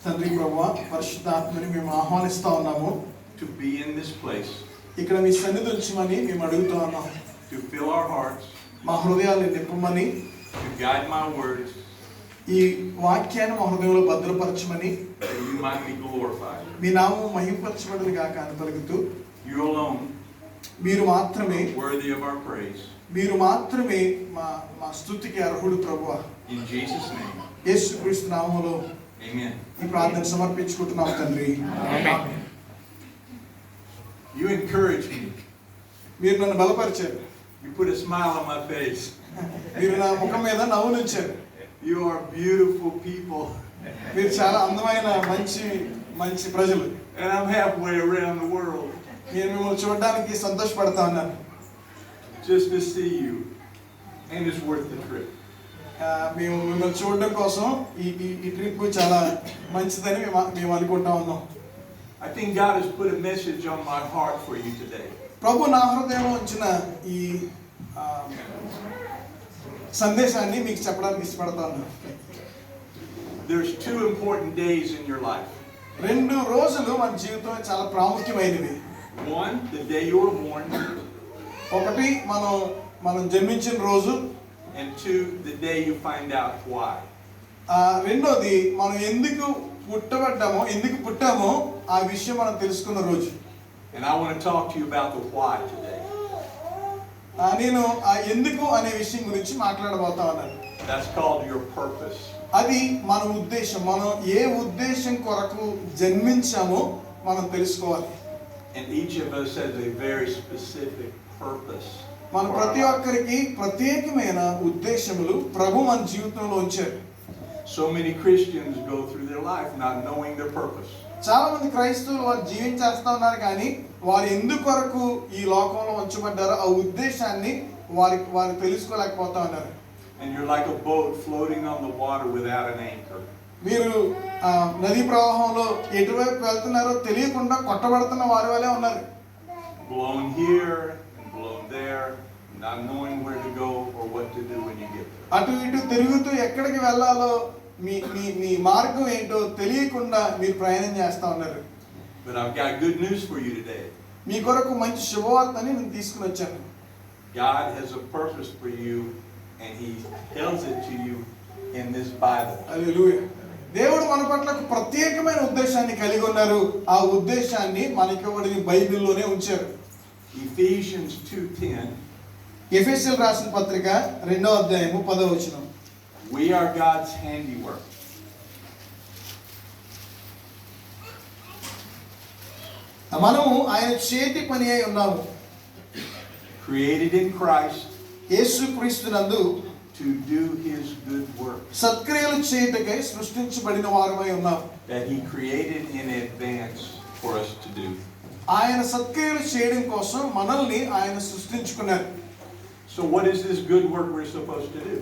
తండ్రి ప్రభువా పరిశుద్ధాత్మని మేము ఆహ్వానిస్తా ఉన్నాము to be in this place, ఇక్కడ మీ సన్నిధి ఉంచమని మేము అడుగుతా ఉన్నాము. to fill our hearts, మా హృదయాన్ని నింపమని, to guide my words, ఈ వాక్యాన్ని మా హృదయంలో భద్రపరచమని, that you might be glorified. మీ నామం మహింపరచబడును గాక అని పలుకుతూ, You alone మీరు మాత్రమే worthy of our praise. మీరు మాత్రమే మా మా స్తుతికి అర్హుడు ప్రభువా. In Jesus' name, యేసుక్రీస్తు నామములో amen. ఈ ప్రార్థన సమర్పించుకుంటున్నాం తండ్రి. Amen. You encourage me. మీరు నన్ను బలపరిచారు. You put a smile on my face. మీరు నా ముఖం మీద నవ్వునిచ్చారు. You are beautiful people. మీరు చాలా అందమైన మంచి మంచి ప్రజలు. And I'm halfway around the world నేను మిమ్మల్ని చూడడానికి సంతోషపడతా ఉన్నాను. just to see you. And it's worth the trip. మేము మిమ్మల్ని చూడడం కోసం ఈ ట్రిప్ చాలా మంచిదని మేము అనుకుంటా ఉన్నాం. I think God has put a message on my heart for you today. ప్రభు నా హృదయంలో ఉంచిన ఈ సందేశాన్ని మీకు చెప్పడానికి ఇష్టపడతాను. There's 2 important days in your life. 2 రోజులు మన జీవితంలో చాలా ప్రాముఖ్యమైనవి. 1, the day you were born. ఒకటి మనం జన్మించిన రోజు. And 2, the day you find out why. రెండోది మనం ఎందుకు పుట్టామో ఆ విషయం మనం తెలుసుకున్న రోజు. And I want to talk to you about the why today. నేను ఆ ఎందుకు అనే విషయం గురించి మాట్లాడబోతా ఉన్నాను. That's called your purpose. అది మన ఉద్దేశం. మనం ఏ ఉద్దేశం కొరకు జన్మించామో మనం తెలుసుకోవాలి. And each of us has a very specific purpose. మన ప్రతి ఒక్కరికి ప్రత్యేకమైన ఉద్దేశములు ప్రభు మన జీవితంలో ఉంచారు. So many Christians go through their life not knowing their purpose. చాలా మంది క్రైస్తవులు వారు జీవించేస్తా ఉన్నారు కానీ వారు ఎందుకు కొరకు ఈ లోకంలో ఉంచబడ్డారో ఆ ఉద్దేశాన్ని వారు తెలుసుకోలేకపోతా ఉన్నారు. And you're like a boat floating on the water without an anchor. మీరు నదీ ప్రవాహంలో ఎటువైపు వెళ్తున్నారో తెలియకుండా కొట్టబడుతున్న వారి వలే ఉన్నారు. Blown here and blown there, not knowing where to go or what to do when you get there. అటు ఇటు తిరుగుతూ ఎక్కడికి వెళ్ళాలో మీ మార్గం ఏంటో తెలియకుండా మీరు ప్రయాణం చేస్తా ఉన్నారు. But I've got good news for you today. మీ కొరకు మంచి శుభవార్తని నేను తీసుకుని వచ్చాను. God has a purpose for you and he tells it to you in this Bible. హల్లెలూయా. దేవుడు మన పట్ల ప్రత్యేకమైన ఉద్దేశాన్ని కలిగి ఉన్నారు. ఆ ఉద్దేశాన్ని మనకి బైబిల్లోనే ఉంచారు. Ephesians 2:10. ఎఫెసీయులకు రాసిన పత్రిక 2వ అధ్యాయము 10వ వచనం. We are God's handiwork. మనము ఆయన చేతి పని అయి ఉన్నాము. Created in Christ యేసుక్రీస్తునందు to do his good work సత్క్రియలు చేయుటకై సృష్టించబడిన వారమై ఉన్నాము. that he created in advance for us to do. ఆయన సత్క్రియలు చేయడం కోసం మనల్ని ఆయన సృష్టించుకున్నారు. So what is this good work we're supposed to do?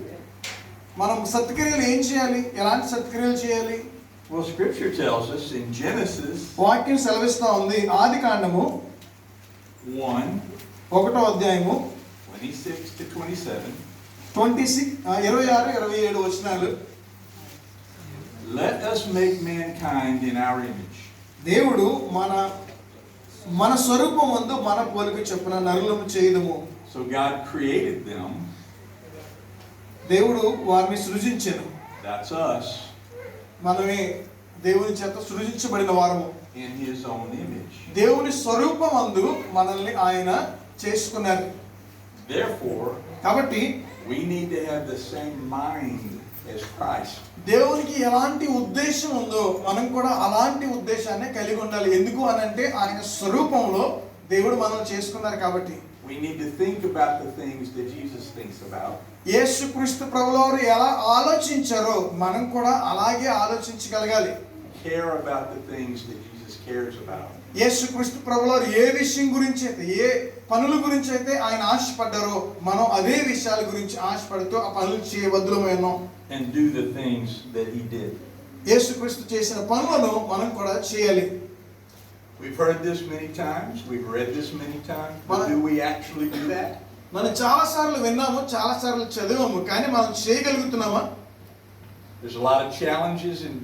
మనం సత్క్రియలు ఏం చేయాలి? ఎలాంటి సత్క్రియలు చేయాలి? Well, scripture tells us in Genesis వాక్యం సెలవిస్తా ఉంది. ఆదికాండము 1వ అధ్యాయము 26 to 27. 26-27 వచనాలు. Let us make mankind in our image. దేవుడు మన స్వరూపమందు మన పోలిక చొప్పున నరులను చేయుదుము. So God created them. దేవుడు వారిని సృజించెను. That's us. మనమే దేవుని చేత సృజించబడిన వారము. In his own image. దేవుని స్వరూపమందు మనల్ని ఆయన చేసుకున్నారు. Therefore, కాబట్టి we need to have the same mind as Christ. దేవునికి ఎలాంటి ఉద్దేశం ఉందో మనం కూడా అలాంటి ఉద్దేశాన్ని కలిగి ఉండాలి. ఎందుకు అనంటే ఆయన స్వరూపంలో దేవుడు మనల్ని చేసుకున్నారు కాబట్టి. We need to think about the things that Jesus thinks about. యేసుక్రీస్తు ప్రభువారు ఎలా ఆలోచించారో మనం కూడా అలాగే ఆలోచించగలగాలి. Care about the things that Jesus cares about. యేసుక్రీస్తు ప్రభువారు ఏ విషయం గురించి అయితే ఏ పనుల గురించి అయితే ఆయన ఆశపడ్డారో మనం అదే విషయాల గురించి ఆశపడుతూ ఆ పనులు చేయవద్దులమైనాం. And do the things that he did. యేసుక్రీస్తు చేసిన పనులను మనం కూడా చేయాలి. We've heard this many times, we've read this many times, but do we actually do that? మనం చాలా సార్లు విన్నాము, చాలా సార్లు చదివాము, కానీ మనం చేయగలుగుతున్నామా? There's a lot of challenges and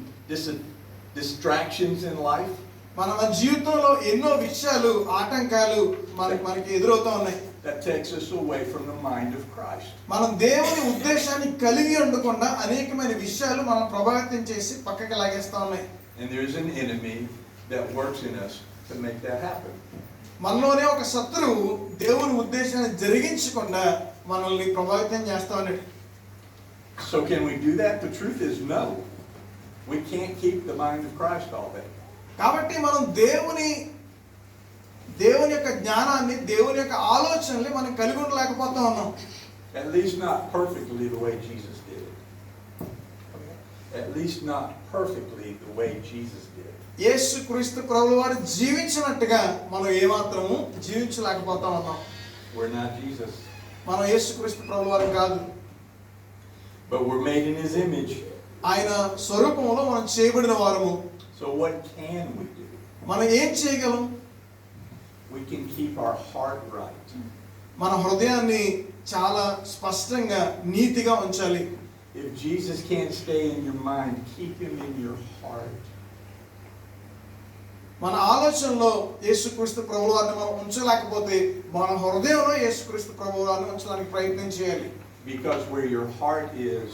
distractions in life. మన జీవితంలో ఎన్నో విషయాలు ఆటంకాలు మనకి ఎదురవుతా ఉన్నాయి. That takes us away from the mind of Christ. మనం దేవుని ఉద్దేశాన్ని కలిగి ఉండకుండా అనేకమైన విషయాలు మనం ప్రభావితం చేసి పక్కకి లాగేస్తా ఉన్నాయి. And there's an enemy that works in us to make that happen. మనలోనే ఒక శత్రువు దేవుని ఉద్దేశాన్ని జరిగించకుండా మనల్ని ప్రభావితం చేస్తా ఉన్నాడు. So can we do that? The truth is no. We can't keep the mind of Christ all day. కాబట్టి మనం దేవుని యొక్క జ్ఞానాన్ని దేవుని యొక్క ఆలోచనల్ని మనం కలిగి ఉండలేకపోతా ఉన్నాం. At least not perfectly the way Jesus did it. At least not perfectly the way Jesus did it. యేసుక్రీస్తు ప్రభువు వారు జీవించినట్టుగా మనం ఏమాత్రము జీవించలేకపోతా ఉన్నాం. We're not Jesus. మనం యేసుక్రీస్తు ప్రభువు వారు కాదు. But we're made in His image. ఆయన స్వరూపంలో మనం చేయబడిన వారము. So what can we do? మనం ఏం చేయగలం? We can keep our heart right. మన హృదయాన్ని చాలా స్పష్టంగా నీతిగా ఉంచాలి. If Jesus can't stay in your mind, keep Him in your heart. మన ఆలోచనలో యేసుక్రీస్తు ప్రభువు వారిని మనం ఉంచలేకపోతే మన హృదయంలో యేసుక్రీస్తు ప్రభువు వారిని ఉంచడానికి ప్రయత్నం చేయాలి. Because where your heart is,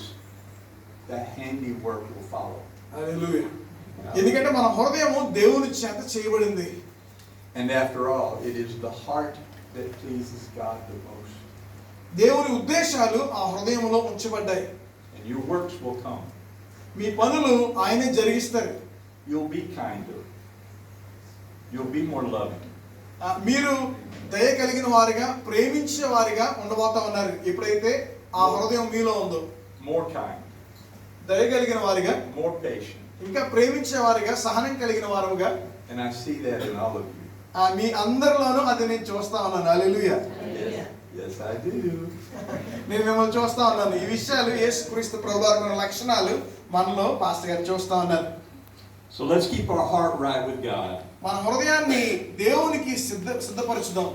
the handiwork will follow. హల్లెలూయా. ఎందుకంటే మన హృదయము దేవుని చేత చేయబడింది. And after all, it is the heart that pleases God the most. దేవుని ఉద్దేశాలు ఆ హృదయంలో ఉంచబడ్డాయి. And your works will come. మీ పనులు ఆయనే జరిగిస్తారు. You'll be kinder. You'll be more loving. మీరు దయ కలిగిన వారిగా ప్రేమించే వారిగా ఉండబోతా ఉన్నారు. ఎప్పుడైతే ఆ హృదయం మీలో ఉందో More kind. దయ కలిగిన వారిగా, More patient. ఇంకా ప్రేమించే వారిగా, సహనం కలిగిన వారుగా. And I see that in all of you. మీ అందరిలోనూ అది నేను చూస్తా ఉన్నాను. హల్లెలూయా. Yes, I do. నేను మిమ్మల్ని చూస్తా ఉన్నాను. ఈ విషయాలు యేసుక్రీస్తు ప్రభువారి లక్షణాలు మనలో పాస్టర్ గారు చూస్తా ఉన్నారు. So let's keep our heart right with God. మన హృదయాన్ని దేవునికి సిద్ధపరచుదాం.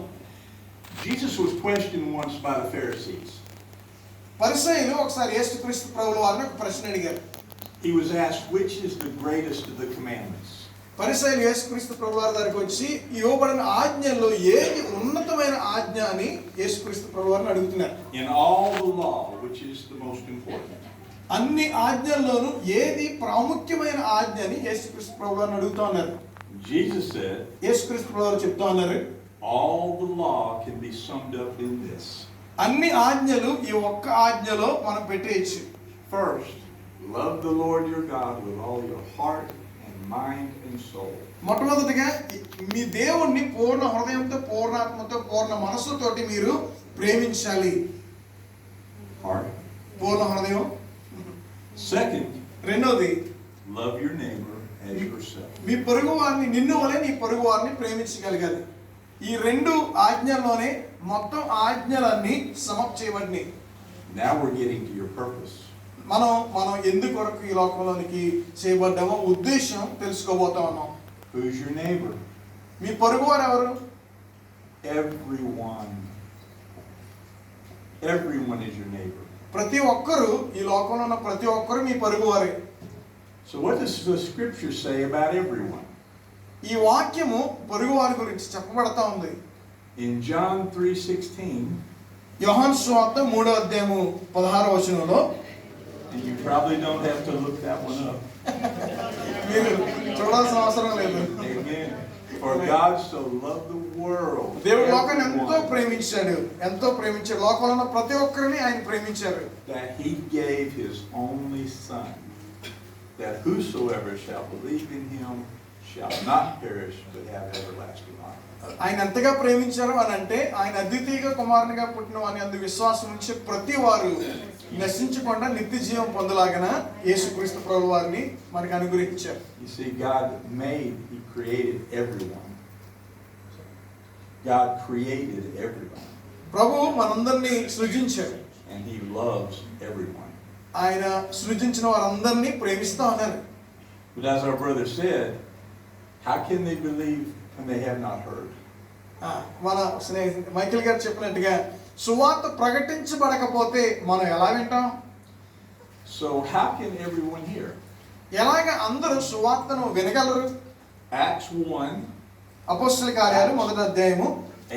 Jesus was questioned once by the Pharisees. పరిసయ్యులు ఒకసారి యేసుక్రీస్తు ప్రభువు వారిని ఒక ప్రశ్న అడిగారు. He was asked, which is the greatest of the commandments? పరిసయ్యులు యేసుక్రీస్తు ప్రభువు వారి దగ్గరికి వచ్చి ఇవ్వబడిన ఆజ్ఞల్లో ఏది ఉన్నతమైన ఆజ్ఞ అని యేసుక్రీస్తు ప్రభువు వారిని అడుగుతున్నారు. In all the law, which is the most important? అన్ని ఆజ్ఞల్లోనూ ఏది ప్రాముఖ్యమైన ఆజ్ఞ అని యేసుక్రీస్తు ప్రభువు వారిని అడుగుతా ఉన్నారు. Jesus said, యేసుక్రీస్తు ప్రభువు వారు చెప్తా ఉన్నారు, all the law can be summed up in this. అన్ని ఆజ్ఞలు ఈ ఒక్క ఆజ్ఞలో మనం పెట్టేయచ్చు. First, love the Lord your God with all your heart and mind and soul. మొట్టమొదటిగా మీ దేవుణ్ణి పూర్ణ హృదయంతో, పూర్ణాత్మతో, పూర్ణ మనస్సుతోటి మీరు ప్రేమించాలి. Heart. పూర్ణ హృదయం. Second, రెండోది love your neighbor as yourself. మీ పొరుగు వారిని నిన్ను వలె నీ పొరుగు వారిని ప్రేమించగలగాలి. ఈ రెండు ఆజ్ఞల్లోనే మొత్తం ఆజ్ఞలన్నీ సమాప్తి చేయబడినాయి. Now we're getting to your purpose. మనం ఎందుకొరకు ఈ లోకంలోనికి చేయబడ్డామో ఉద్దేశం తెలుసుకోబోతా ఉన్నాం. Who's your neighbor? మీ పొరుగు వారు ఎవరు? Everyone. Everyone is your neighbor. ప్రతి ఒక్కరు, ఈ లోకంలో ఉన్న ప్రతి ఒక్కరు మీ పొరుగు వారే. So what does the scripture say about everyone? ఈ వాక్యము పొరుగు వారి గురించి చెప్పబడతా ఉంది. In John 3:16, యోహాను సువార్త 3:16 and you probably don't have to look that one up. మీరు చూడాల్సిన అవసరం లేదు. Amen. For God so loved the world. దేవుడు లోకాన్ని ఎంతో everyone, ప్రేమించాడు. లోకంలో ఉన్న ప్రతి ఒక్కరిని ఆయన ప్రేమించారు. that he gave his only son, that whosoever shall believe in him shall not perish but have everlasting life. ఆయన ఎంతగా ప్రేమించారు అని అంటే ఆయన అద్వితీయ కుమారునిగా పుట్టిన వాని అందు విశ్వాసం ఉంచే ప్రతి వారు నశించకుండా నిత్య జీవం పొందలాగన యేసుక్రీస్తు ప్రభువు వారిని మనకు అనుగ్రహించారు. You see, He created everyone. God created everyone. ప్రభువు మనందరినీ సృజించారు. And he loves everyone. ఆయన సృజించిన వారందరినీ ప్రేమిస్తా ఉన్నారు. But as our brother said, how can they believe when they have not heard? మన స్నేహితుడు మైకేల్ గారు చెప్పినట్టుగా సువార్త ప్రకటించబడకపోతే మనం ఎలా వింటాం? So how can everyone hear? ఎలాగ అందరూ సువార్తను వినగలరు? Acts 1, అపోస్తల కార్యాలు 1వ అధ్యాయము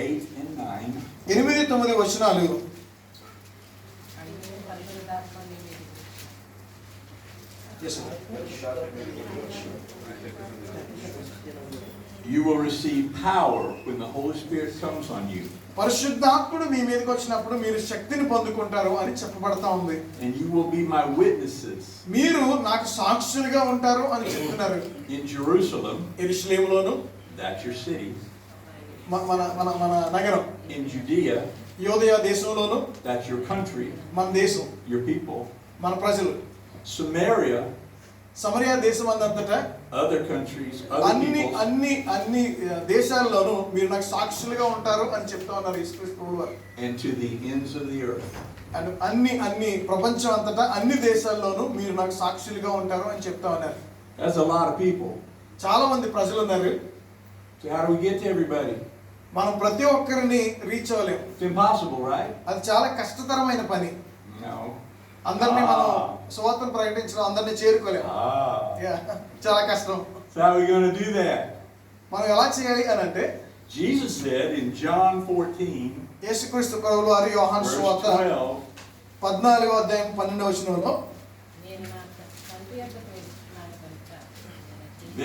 8 and 9. 8-9 వచనాలు. You will receive power when the Holy Spirit comes on you. పరిశుద్ధాత్ముడు మీ మీదకి వచ్చినప్పుడు మీరు శక్తిని పొందుకుంటారు అని చెప్పబడతా ఉంది. And you will be my witnesses. మీరు నాకు సాక్షులుగా ఉంటారు అని చెప్తున్నారు. In Jerusalem, యెరూషలేములోను, that's your city. మన మన మన నగరం. In Judea, యోదయ దేశంలోను, that's your country, మన దేశం, your people. మన ప్రజలు. Samaria, సమరయ దేశం అంతటా, other countries, other peoples. అన్ని దేశాల్లోనూ మీరు నాకు సాక్షులుగా ఉంటారు అని చెప్తా ఉన్నారు యేసుక్రీస్తు ప్రభువు వారు. And to the ends of the earth. And అన్ని ప్రపంచం అంతటా అన్ని దేశాల్లోనూ మీరు నాకు సాక్షులుగా ఉంటారు అని చెప్తా ఉన్నారు. That's a lot of people. చాలా మంది ప్రజలు ఉన్నారు. So how do we get to everybody? మనం ప్రతి ఒక్కరిని రీచ్ అవ్వలేము. It's impossible, right? అది చాలా కష్టతరమైన పని. No. అందరినీ మనం సువార్తను ప్రకటించడం, అందరినీ చేరుకోలేము. చాలా కష్టం. So how are we going to do that? మనం ఎలా చేయాలి అని అంటే, Jesus said in John 14, యేసుక్రీస్తు ప్రభువు వారు యోహాను verse సువార్త 12, 14వ అధ్యాయం 12వ వచనంలో,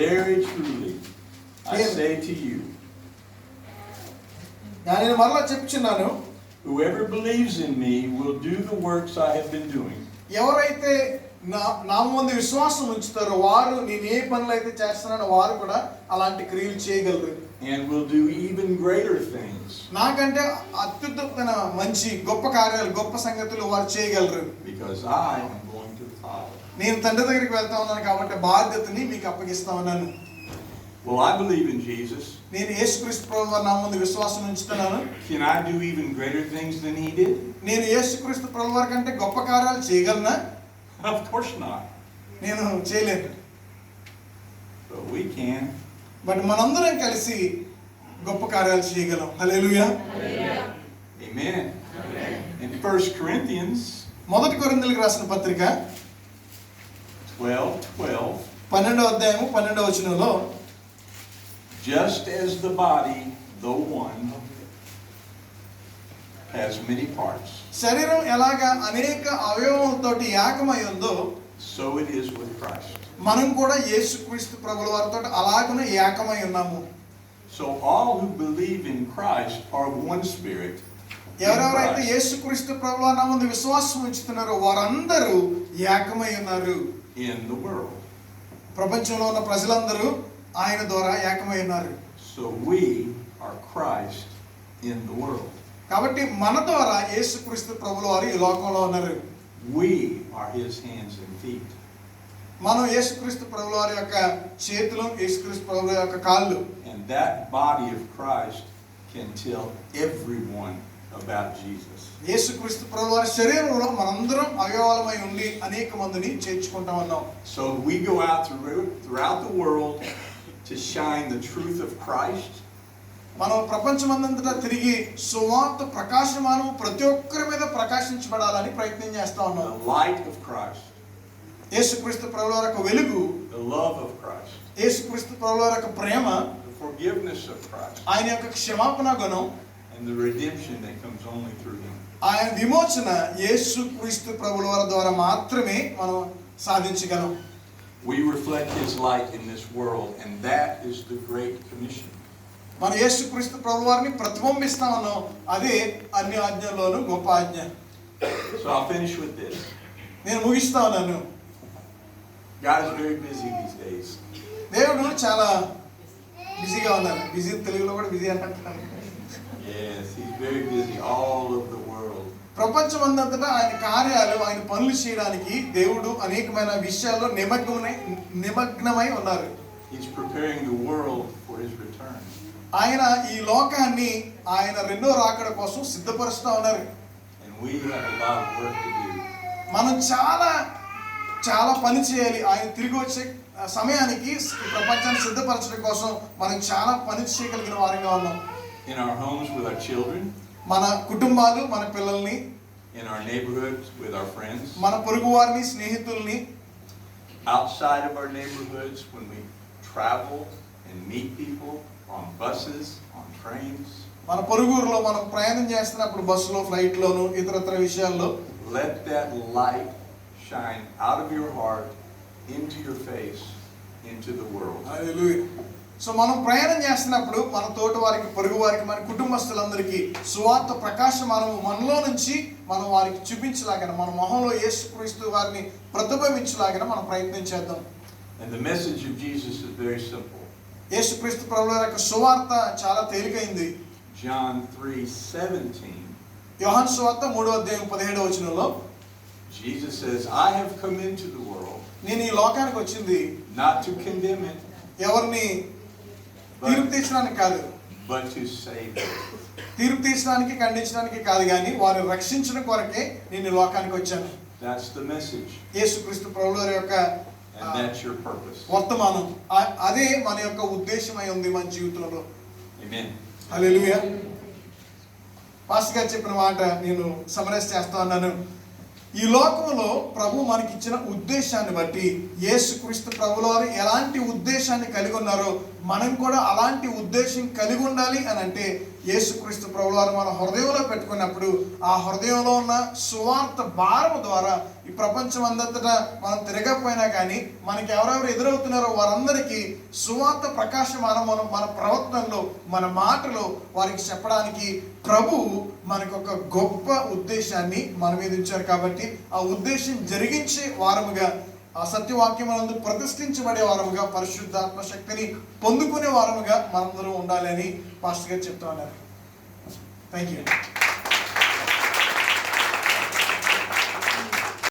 very truly I say to you, నేను మరలా చెప్తున్నాను, whoever believes in me will do the works I have been doing. ఎవరైతే నా ముందు విశ్వాసం ఉంచుతారో వారు నేను ఏ పనులు అయితే చేస్తున్నానో వారు కూడా అలాంటి క్రియలు చేయగలరు. And will do even greater things. నాకంటే అత్యుత్తమైన మంచి గొప్ప కార్యాలు, గొప్ప సంగతులు వారు చేయగలరు. Because I am going to the Father. నేను తండ్రి దగ్గరికి వెళ్తా ఉన్నాను కాబట్టి బాధ్యతని మీకు అప్పగిస్తా ఉన్నాను. Well, I believe in Jesus. నేను యేసుక్రీస్తు ప్రభువు వారి నా ముందు విశ్వాసం ఉంచుతున్నాను. Can I do even greater things than he did? నేను యేసుక్రీస్తు ప్రభువు వారి కంటే గొప్ప కార్యాలు చేయగలనా? Of course not. నేను చేయలేను. But we can. బట్ మనందరం కలిసి గొప్ప కార్యాలు చేయగలం. హల్లెలూయా. Amen. In 1 Corinthians 1 కొరింథీయులకు రాసిన పత్రిక 12:12, 12వ అధ్యాయము 12వ వచనంలో, just as the body, though one, has many parts, శరీరం ఎలాగా అనేక అవయవాలతోటి ఏకమై ఉందో so it is with Christ. మనం కూడా యేసుక్రీస్తు ప్రభుల వారితో అలాగనే ఏకమై ఉన్నాము. So all who believe in Christ are one spirit. ఎవరెవరైతే యేసుక్రీస్తు ప్రభుల వారి నందు విశ్వాసం ఉంచుతున్నారో వారందరూ ఏకమై ఉన్నారు. In the world. ప్రపంచంలో ఉన్న ప్రజలందరూ ఆయన ద్వారా ఏకమై ఉన్నారు. So we are Christ in the world. కాబట్టి మన ద్వారా యేసుక్రీస్తు ప్రభుల వారు ఈ లోకంలో ఉన్నారు. We are his hands and feet. మనం యేసుక్రీస్తు ప్రభుల వారి యొక్క చేతులు, యేసుక్రీస్తు ప్రభుల యొక్క కాళ్ళు. And that body of Christ can tell everyone about Jesus. యేసుక్రీస్తు ప్రభుల వారి శరీరంలో మనందరం అవయవాలమై ఉండి అనేక మందిని చేర్చుకుంటా ఉన్నాం. So we go out throughout the world to shine the truth of Christ. మనం ప్రపంచమందంతటా తిరిగి సువార్త ప్రకాశమానం ప్రతి ఒక్కరి మీద ప్రకాశించబడాలని ప్రయత్నం చేస్తా ఉన్నాం. The light of Christ. యేసుక్రీస్తు ప్రభుల వారి యొక్క వెలుగు, The love of Christ. యేసుక్రీస్తు ప్రభుల వారి యొక్క ప్రేమ, The forgiveness of Christ. ఆయన యొక్క క్షమాపణ గుణం, And the redemption that comes only through him. ఆయన విమోచన యేసుక్రీస్తు ప్రభుల వారి ద్వారా మాత్రమే మనం సాధించగలం. We reflect his light in this world, and that is the Great Commission. మనం యేసుక్రీస్తు ప్రభుల వారిని ప్రతిబింబిస్తా ఉన్నాం. అదే అన్ని ఆజ్ఞల్లోనూ గొప్ప ఆజ్ఞ. So I'll finish with this. నేను ముగిస్తా ఉన్నాను. God is very busy these days. దేవుడు చాలా బిజీగా ఉన్నారు. బిజీ తెలుగులో కూడా బిజీ అంటారు. Yes, he's very busy all over the world. ప్రపంచమంతటా ఆయన కార్యాలు, ఆయన పనులు చేయడానికి దేవుడు అనేకమైన విషయాల్లో నిమగ్నమై ఉన్నారు. He's preparing the world for his return. ఆయన ఈ లోకాన్ని ఆయన రెండో రాకడ కోసం సిద్ధపరుస్తూ ఉన్నారు. And we have a lot of work to do. మనం చాలా పని చేయాలి. ఆయన తిరిగి వచ్చే సమయానికి ప్రపంచాన్ని సిద్ధపరచడం కోసం మనం చాలా పని చేయగలిగిన వారంగా ఉన్నాం. In our homes with our children. మన కుటుంబాలు, మన పిల్లల్ని, in our neighborhoods with our friends. మన పొరుగు వారిని, స్నేహితుల్ని, outside of our neighborhoods, when we travel and meet people on buses, on trains. మన పొరుగురులో మనం ప్రయాణం చేస్తున్నప్పుడు బస్సులో, ఫ్లైట్లోను, ఇతరత్ర విషయాల్లో Let that light shine out of your heart into your face, into the world. Hallelujah. So మనం ప్రయాణం చేస్తున్నప్పుడు మన తోటి వారికి, పొరుగు వారికి, మన కుటుంబస్తులందరికీ సువార్త ప్రకాశం మనలో నుంచి మనం వారికి చూపించలాగన, మన మొహంలో యేసుక్రీస్తు వారిని ప్రతిబింబించలాగన మనం ప్రయత్నం చేద్దాం. And the message of Jesus is very simple. యేసుక్రీస్తు ప్రభువు యొక్క సువార్త చాలా తేలికైంది. John 3:17. యోహాను సువార్త 3:17 Jesus says, I have come into the world నేను ఈ లోకానికి వచ్చింది not to condemn it, ఎవరిని తీర్పు తీర్చడానికి కాదు, but to save it. తీర్పు తీర్చడానికి, ఖండించడానికి కాదు, కానీ వారిని రక్షించడం కొరకే నేను ఈ లోకానికి వచ్చాను. That's the message. యేసుక్రీస్తు ప్రభువు యొక్క And that's your purpose. వర్తమానం, అదే మన యొక్క ఉద్దేశమై ఉంది మన జీవితంలో. Amen. హల్లెలూయా. పాస్టర్ గారు చెప్పిన మాట నేను సమరైజ్ చేస్తా ఉన్నాను. ఈ లోకంలో ప్రభు మనకి ఇచ్చిన ఉద్దేశాన్ని బట్టి, యేసుక్రీస్తు ప్రభుల వారు ఎలాంటి ఉద్దేశాన్ని కలిగి ఉన్నారో మనం కూడా అలాంటి ఉద్దేశం కలిగి ఉండాలి అని అంటే, యేసుక్రీస్తు ప్రభుల వారు మన హృదయంలో పెట్టుకున్నప్పుడు ఆ హృదయంలో ఉన్న సువార్త భారము ద్వారా ఈ ప్రపంచం అంతటా మనం తిరగకపోయినా కానీ మనకి ఎవరెవరు ఎదురవుతున్నారో వారందరికీ సువార్త ప్రకాశమానం మన ప్రవర్తనలో, మన మాటలో వారికి చెప్పడానికి ప్రభు మనకు ఒక గొప్ప ఉద్దేశాన్ని మన మీద ఉంచారు. కాబట్టి ఆ ఉద్దేశం జరిగించే వారముగా, ఆ సత్యవాక్యమునందు ప్రతిష్ఠించబడే వారముగా, పరిశుద్ధాత్మ శక్తిని పొందుకునే వారముగా మనందరం ఉండాలని పాస్టర్ గారు చెప్తా ఉన్నారు. Thank you.